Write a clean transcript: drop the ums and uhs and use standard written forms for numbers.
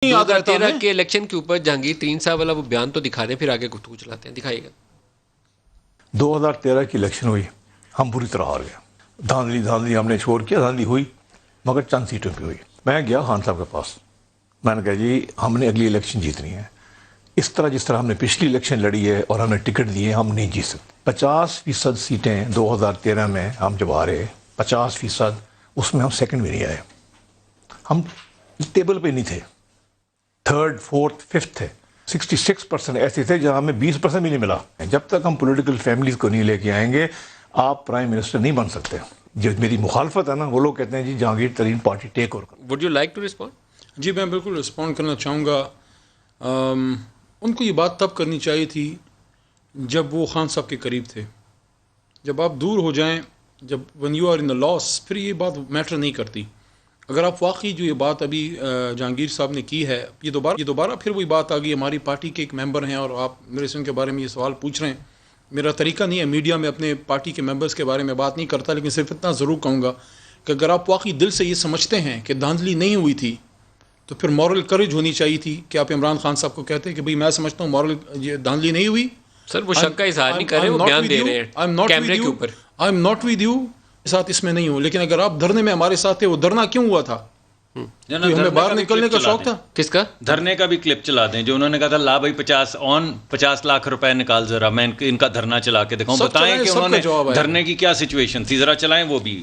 یاد رہتا 2013 کے الیکشن کے اوپر جہانگیر ترین صاحب والا وہ بیان تو دکھا دیں، پھر آگے گفتگو چلاتے ہیں. دکھائیے گا. 2013 کی الیکشن ہوئی، ہم بری طرح ہار گئے. دھاندلی ہم نے چھوڑ کیا، دھاندلی ہوئی مگر چند سیٹوں پہ ہوئی. میں گیا خان صاحب کے پاس، میں نے کہا جی ہم نے اگلی الیکشن جیتنی ہے، اس طرح جس طرح ہم نے پچھلی الیکشن لڑی ہے اور ہمیں ٹکٹ دیے ہم نہیں جیت سکتے. 50% سیٹیں 2013 میں ہم جب ہارے، 50% اس میں ہم سیکنڈ بھی نہیں آئے. ہم ٹیبل پہ نہیں تھے، تھرڈ فورتھ ففتھ تھے. 66% ایسے تھے جہاں ہمیں 20% بھی نہیں ملا. جب تک ہم پولیٹیکل فیملیز کو نہیں لے کے آئیں گے آپ پرائم منسٹر نہیں بن سکتے. جو میری مخالفت ہے نا، وہ لوگ کہتے ہیں جی Jahangir Tareen party take over کرو. Would you like to respond? جی میں بالکل رسپونڈ کرنا چاہوں گا. ان کو یہ بات تب کرنی چاہیے تھی جب وہ خان صاحب کے قریب تھے. جب آپ دور ہو جائیں، جب ون یو آر ان دا لاس، پھر یہ بات میٹر نہیں کرتی. اگر آپ واقعی جو یہ بات ابھی جہانگیر صاحب نے کی ہے، یہ دوبارہ پھر وہی بات آ گئی. ہماری پارٹی کے ایک ممبر ہیں اور آپ میرے سے ان کے بارے میں یہ سوال پوچھ رہے ہیں. میرا طریقہ نہیں ہے میڈیا میں اپنے پارٹی کے ممبرس کے بارے میں بات نہیں کرتا، لیکن صرف اتنا ضرور کہوں گا کہ اگر آپ واقعی دل سے یہ سمجھتے ہیں کہ دھاندلی نہیں ہوئی تھی تو پھر مورل کریج ہونی چاہیے تھی کہ آپ عمران خان صاحب کو کہتے کہ بھئی میں سمجھتا ہوں یہ دھاندلی نہیں ہوئی. سر وہ شک کا اظہار نہیں کر رہے، وہ بیان دے رہے ہیں کیمرے کے اوپر. I am not with you, ساتھ اس میں نہیں ہوں. لیکن اگر آپ دھرنے میں ہمارے ساتھ تھے، وہ دھرنا کیوں ہوا تھا؟ ہمیں باہر نکلنے کا شوق تھا. کس کا؟ دھرنے کا بھی کلپ چلا دیں جو انہوں نے کہا تھا لا بھائی 50 لاکھ روپے نکال، ذرا میں ان کا دھرنا چلا کے دکھاؤں، بتائیں کہ انہوں نے دھرنے کی کیا سچویشن تھی، ذرا چلائیں وہ بھی.